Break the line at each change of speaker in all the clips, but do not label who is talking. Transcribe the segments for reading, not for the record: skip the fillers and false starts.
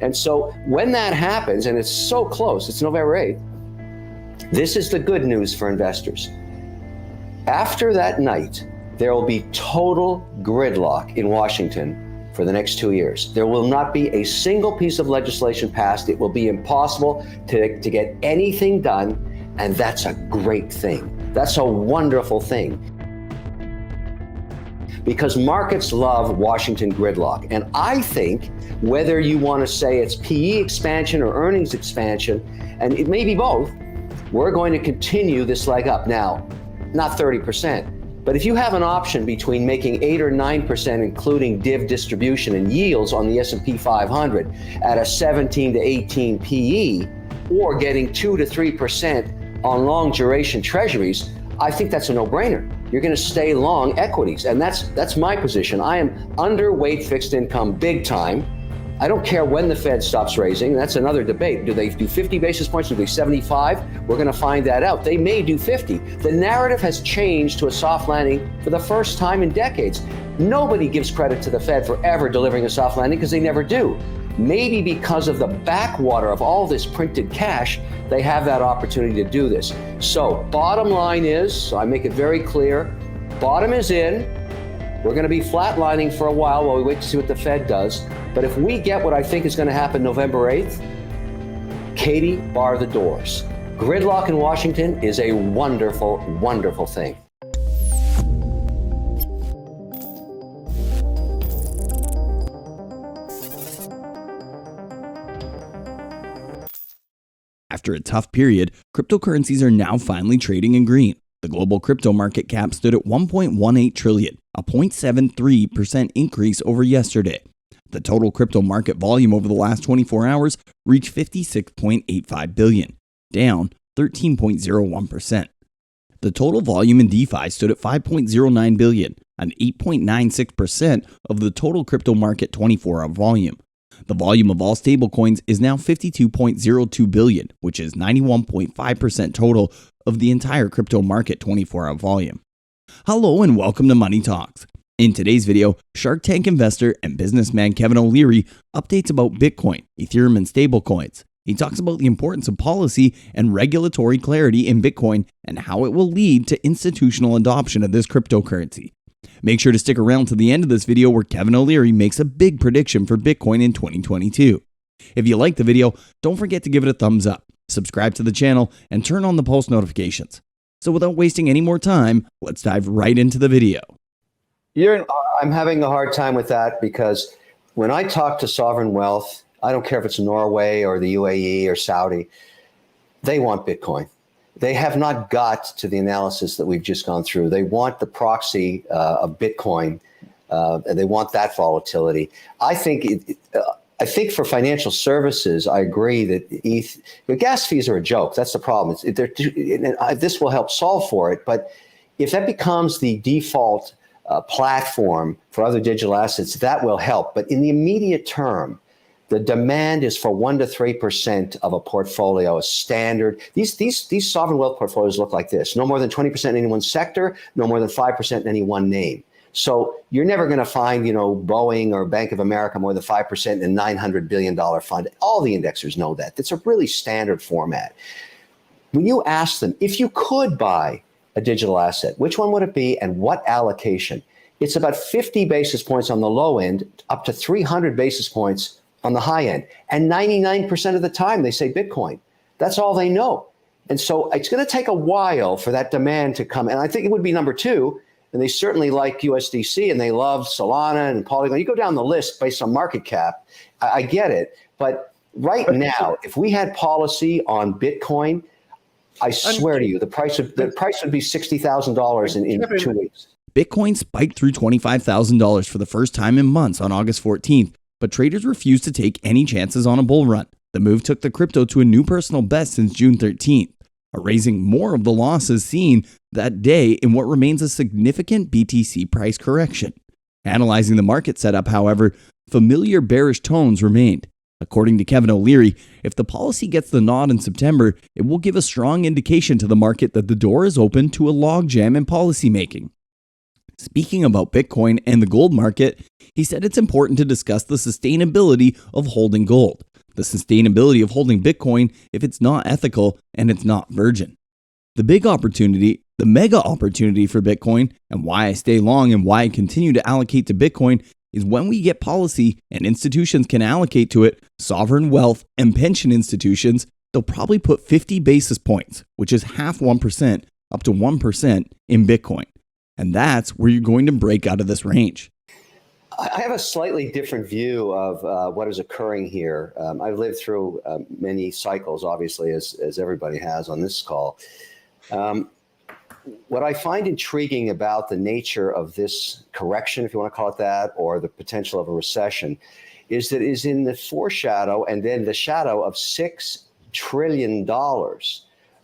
And so when that happens, and it's so close, it's November 8th, this is the good news for investors. After that night, there will be total gridlock in Washington for the next 2 years. There will not be a single piece of legislation passed. It will be impossible to get anything done, and that's a great thing. That's a wonderful thing. Because markets love Washington gridlock. And I think whether you want to say it's PE expansion or earnings expansion, and it may be both, we're going to continue this leg up. Now, not 30%, but if you have an option between making 8 or 9%, including div distribution and yields on the S&P 500 at a 17 to 18 PE, or getting 2 to 3% on long duration treasuries, I think that's a no-brainer. You're going to stay long equities, and that's my position. I am underweight fixed income big time. I don't care when the Fed stops raising. That's another debate. Do they do 50 basis points? Do they 75? We're going to find that out. They may do 50. The narrative has changed to a soft landing for the first time in decades. Nobody gives credit to the Fed for ever delivering a soft landing because they never do. Maybe because of the backwater of all this printed cash, they have that opportunity to do this. So bottom line is, I make it very clear, bottom is in. We're going to be flatlining for a while we wait to see what the Fed does. But if we get what I think is going to happen November 8th, Katie, bar the doors. Gridlock in Washington is a wonderful, wonderful thing.
After a tough period, cryptocurrencies are now finally trading in green. The global crypto market cap stood at $1.18 trillion, a 0.73% increase over yesterday. The total crypto market volume over the last 24 hours reached $56.85 billion, down 13.01%. The total volume in DeFi stood at $5.09 billion, an 8.96% of the total crypto market 24-hour volume. The volume of all stablecoins is now $52.02 billion, which is 91.5% total of the entire crypto market 24-hour volume. Hello and welcome to Money Talks. In today's video, Shark Tank investor and businessman Kevin O'Leary updates about Bitcoin, Ethereum, and stablecoins. He talks about the importance of policy and regulatory clarity in Bitcoin and how it will lead to institutional adoption of this cryptocurrency. Make sure to stick around to the end of this video where Kevin O'Leary makes a big prediction for Bitcoin in 2022. If you like the video, don't forget to give it a thumbs up, subscribe to the channel, and turn on the post notifications. So without wasting any more time, let's dive right into the video.
I'm having a hard time with that because when I talk to sovereign wealth, I don't care if it's Norway or the UAE or Saudi, they want Bitcoin. They have not got to the analysis that we've just gone through. They want the proxy of Bitcoin, and they want that volatility. I think for financial services, I agree that gas fees are a joke. That's the problem. This will help solve for it. But if that becomes the default platform for other digital assets, that will help. But in the immediate term, the demand is for 1 to 3% of a portfolio, a standard. These sovereign wealth portfolios look like this: no more than 20% in any one sector, no more than 5% in any one name. So you're never going to find, Boeing or Bank of America more than 5% in a $900 billion fund. All the indexers know that. It's a really standard format. When you ask them, if you could buy a digital asset, which one would it be and what allocation? It's about 50 basis points on the low end, up to 300 basis points on the high end. And 99% of the time, they say Bitcoin. That's all they know. And so it's going to take a while for that demand to come. And I think it would be number two. And they certainly like USDC and they love Solana and Polygon. You go down the list based on market cap. I get it. But right now, if we had policy on Bitcoin, I swear to you, the price would be $60,000 in 2 weeks.
Bitcoin spiked through $25,000 for the first time in months on August 14th. But traders refused to take any chances on a bull run. The move took the crypto to a new personal best since June 13th, erasing more of the losses seen that day in what remains a significant BTC price correction. Analyzing the market setup, however, familiar bearish tones remained. According to Kevin O'Leary, if the policy gets the nod in September, it will give a strong indication to the market that the door is open to a logjam in policymaking. Speaking about Bitcoin and the gold market, he said it's important to discuss the sustainability of holding gold, the sustainability of holding Bitcoin if it's not ethical and it's not virgin. The big opportunity, the mega opportunity for Bitcoin, and why I stay long and why I continue to allocate to Bitcoin is when we get policy and institutions can allocate to it, sovereign wealth and pension institutions, they'll probably put 50 basis points, which is half 1%, up to 1% in Bitcoin. And that's where you're going to break out of this range.
I have a slightly different view of what is occurring here. I've lived through many cycles, obviously, as everybody has on this call. What I find intriguing about the nature of this correction, if you want to call it that, or the potential of a recession, is that it is in the foreshadow and then the shadow of $6 trillion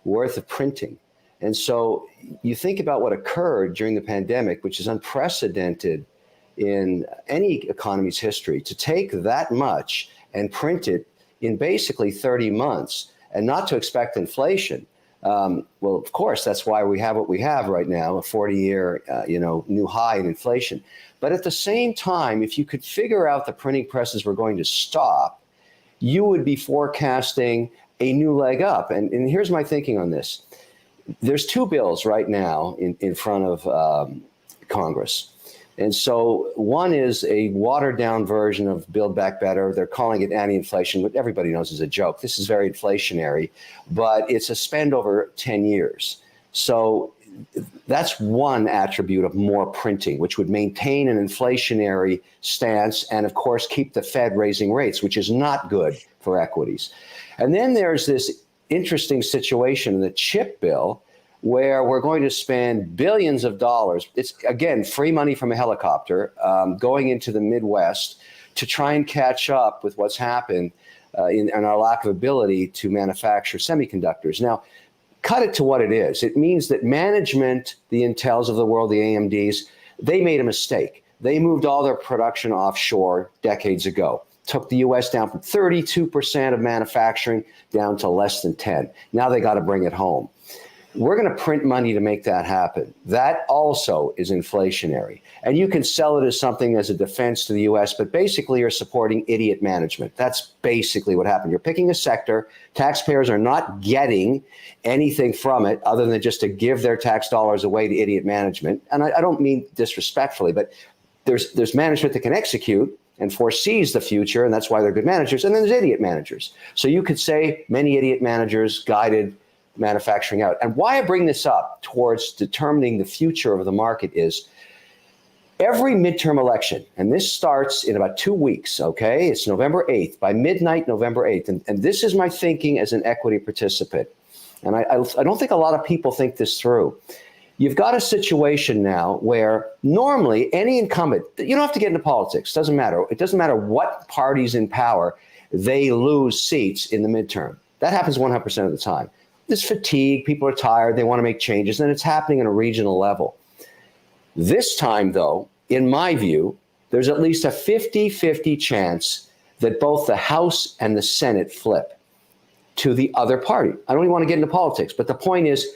worth of printing. And so you think about what occurred during the pandemic, which is unprecedented in any economy's history, to take that much and print it in basically 30 months and not to expect inflation. Well, of course, that's why we have what we have right now, a 40-year new high in inflation. But at the same time, if you could figure out the printing presses were going to stop, you would be forecasting a new leg up. And here's my thinking on this. There's two bills right now in front of Congress. And so one is a watered down version of Build Back Better. They're calling it anti-inflation, but everybody knows is a joke. This is very inflationary, but it's a spend over 10 years. So that's one attribute of more printing, which would maintain an inflationary stance and, of course, keep the Fed raising rates, which is not good for equities. And then there's this interesting situation in the chip bill where we're going to spend billions of dollars. It's, again, free money from a helicopter going into the Midwest to try and catch up with what's happened in our lack of ability to manufacture semiconductors. Now, cut it to what it is. It means that management, the Intels of the world, the AMDs, they made a mistake. They moved all their production offshore decades ago. Took the U.S. down from 32% of manufacturing down to less than 10. Now they got to bring it home. We're going to print money to make that happen. That also is inflationary. And you can sell it as something as a defense to the U.S., but basically you're supporting idiot management. That's basically what happened. You're picking a sector. Taxpayers are not getting anything from it other than just to give their tax dollars away to idiot management. And I don't mean disrespectfully, but there's management that can execute and foresees the future, and that's why they're good managers. And then there's idiot managers. So you could say many idiot managers guided manufacturing out. And why I bring this up towards determining the future of the market is every midterm election, and this starts in about 2 weeks, okay? It's November 8th, by midnight, November 8th. And this is my thinking as an equity participant. And I don't think a lot of people think this through. You've got a situation now where normally any incumbent, you don't have to get into politics, doesn't matter. It doesn't matter what party's in power, they lose seats in the midterm. That happens 100% of the time. There's fatigue, people are tired, they want to make changes, and it's happening on a regional level. This time, though, in my view, there's at least a 50-50 chance that both the House and the Senate flip to the other party. I don't even want to get into politics, but the point is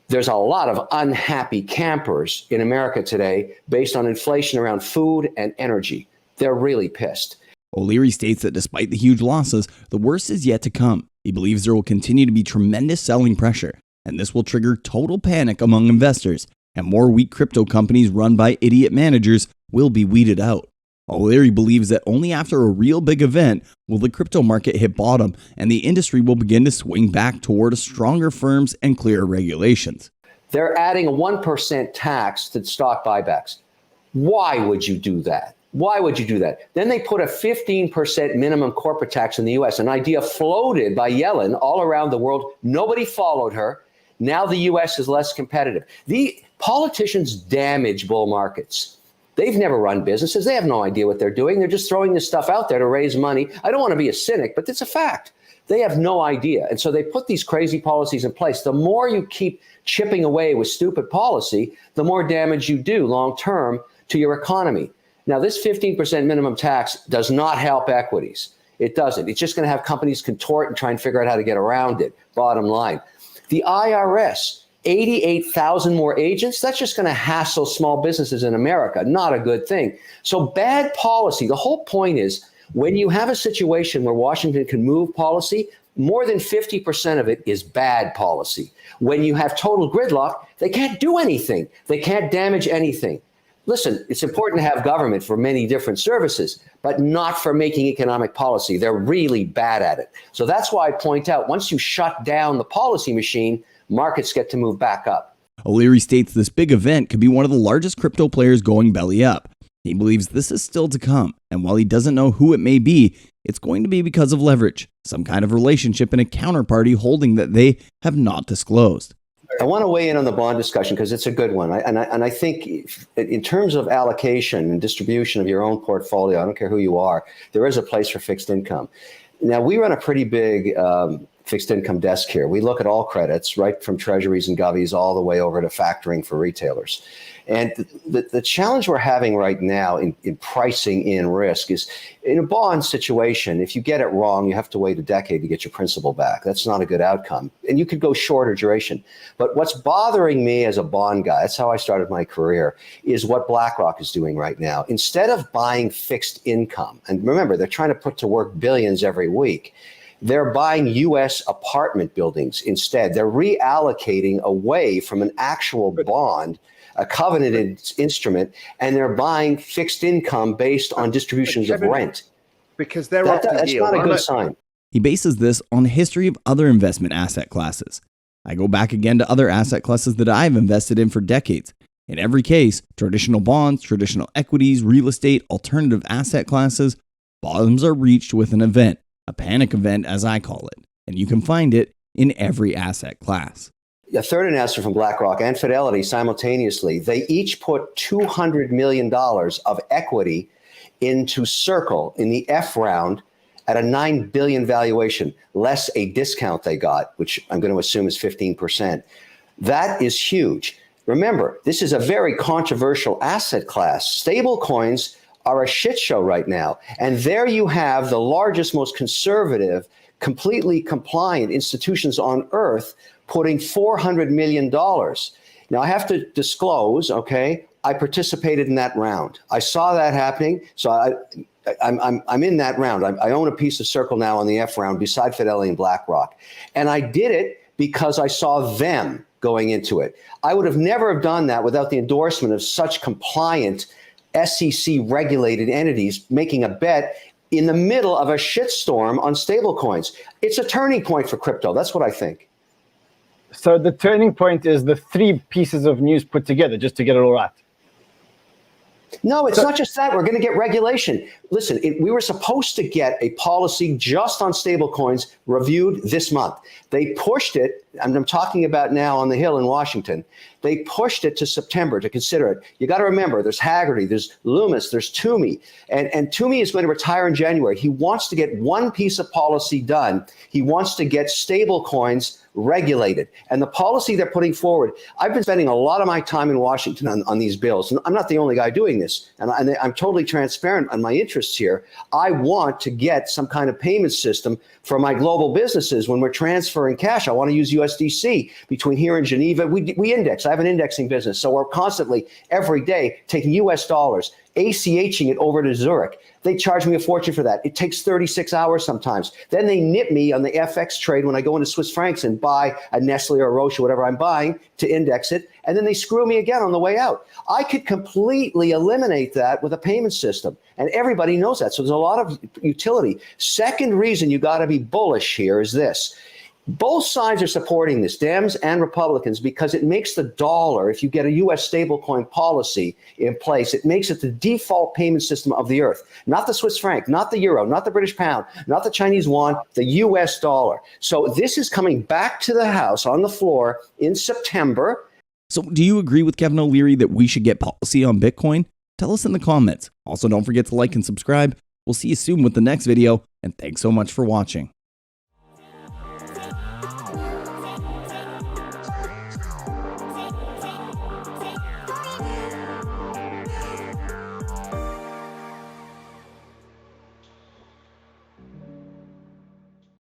there's a lot of unhappy campers in America today based on inflation around food and energy. They're really pissed.
Leary states that despite the huge losses, the worst is yet to come. He believes there will continue to be tremendous selling pressure, and this will trigger total panic among investors, and more weak crypto companies run by idiot managers will be weeded out. Leary believes that only after a real big event will the crypto market hit bottom and the industry will begin to swing back toward stronger firms and clearer regulations.
They're adding a 1% tax to stock buybacks. Why would you do that? Why would you do that? Then they put a 15% minimum corporate tax in the U.S., an idea floated by Yellen all around the world. Nobody followed her. Now the U.S. is less competitive. The politicians damage bull markets. They've never run businesses. They have no idea what they're doing. They're just throwing this stuff out there to raise money. I don't want to be a cynic, but it's a fact. They have no idea. And so they put these crazy policies in place. The more you keep chipping away with stupid policy, the more damage you do long term to your economy. Now, this 15% minimum tax does not help equities. It doesn't. It's just going to have companies contort and try and figure out how to get around it. Bottom line. The IRS 88,000 more agents, that's just going to hassle small businesses in America. Not a good thing. So bad policy. The whole point is when you have a situation where Washington can move policy, more than 50% of it is bad policy. When you have total gridlock, they can't do anything. They can't damage anything. Listen, it's important to have government for many different services, but not for making economic policy. They're really bad at it. So that's why I point out, once you shut down the policy machine, markets get to move back up.
Leary states this big event could be one of the largest crypto players going belly up. He believes this is still to come, and while he doesn't know who it may be, it's going to be because of leverage, some kind of relationship and a counterparty holding that they have not disclosed.
I want to weigh in on the bond discussion because it's a good one. And I think in terms of allocation and distribution of your own portfolio, I don't care who you are, there is a place for fixed income. Now, we run a pretty big fixed income desk here. We look at all credits, right from treasuries and govies all the way over to factoring for retailers. And the challenge we're having right now in pricing in risk is in a bond situation, if you get it wrong, you have to wait a decade to get your principal back. That's not a good outcome. And you could go shorter duration. But what's bothering me as a bond guy, that's how I started my career, is what BlackRock is doing right now. Instead of buying fixed income, and remember, they're trying to put to work billions every week, they're buying U.S. apartment buildings instead. They're reallocating away from an actual bond, a covenanted instrument, and they're buying fixed income based on distributions of rent.
Because they're
that's
yield.
Not a good sign.
He bases this on a history of other investment asset classes. I go back again to other asset classes that I've invested in for decades. In every case, traditional bonds, traditional equities, real estate, alternative asset classes, bottoms are reached with an event, a panic event as I call it, and you can find it in every asset class.
A third investor from BlackRock and Fidelity simultaneously, they each put $200 million of equity into Circle in the F round at a $9 billion valuation, less a discount they got, which I'm going to assume is 15%. That is huge. Remember, this is a very controversial asset class. Stablecoins are a shit show right now. And there you have the largest, most conservative, completely compliant institutions on earth putting $400 million. Now, I have to disclose, okay, I participated in that round. I saw that happening, so I'm in that round. I own a piece of Circle now on the F round beside Fidelity and BlackRock. And I did it because I saw them going into it. I would have never have done that without the endorsement of such compliant SEC-regulated entities making a bet in the middle of a shitstorm on stablecoins. It's a turning point for crypto. That's what I think.
So the turning point is the three pieces of news put together, just to get it all right.
No, it's not just that. We're going to get regulation. Listen, we were supposed to get a policy just on stablecoins reviewed this month. They pushed it, and I'm talking about now on the Hill in Washington. They pushed it to September to consider it. You got to remember, there's Haggerty, there's Loomis, there's Toomey, and Toomey is going to retire in January. He wants to get one piece of policy done. He wants to get stablecoins regulated. And the policy they're putting forward, I've been spending a lot of my time in Washington on these bills. And I'm not the only guy doing this. And I'm totally transparent on my interests here. I want to get some kind of payment system for my global businesses when we're transferring cash. I want to use USDC between here and Geneva. We index. I have an indexing business. So we're constantly, every day, taking US dollars, ACHing it over to Zurich. They charge me a fortune for that. It takes 36 hours sometimes. Then they nip me on the FX trade when I go into Swiss francs and buy a Nestle or a Roche or whatever I'm buying to index it. And then they screw me again on the way out. I could completely eliminate that with a payment system. And everybody knows that. So there's a lot of utility. Second reason you got to be bullish here is this. Both sides are supporting this, Dems and Republicans, because it makes the dollar, if you get a U.S. stablecoin policy in place, it makes it the default payment system of the earth. Not the Swiss franc, not the euro, not the British pound, not the Chinese yuan, the U.S. dollar. So this is coming back to the House on the floor in September.
So do you agree with Kevin O'Leary that we should get policy on Bitcoin? Tell us in the comments. Also, don't forget to like and subscribe. We'll see you soon with the next video, and thanks so much for watching.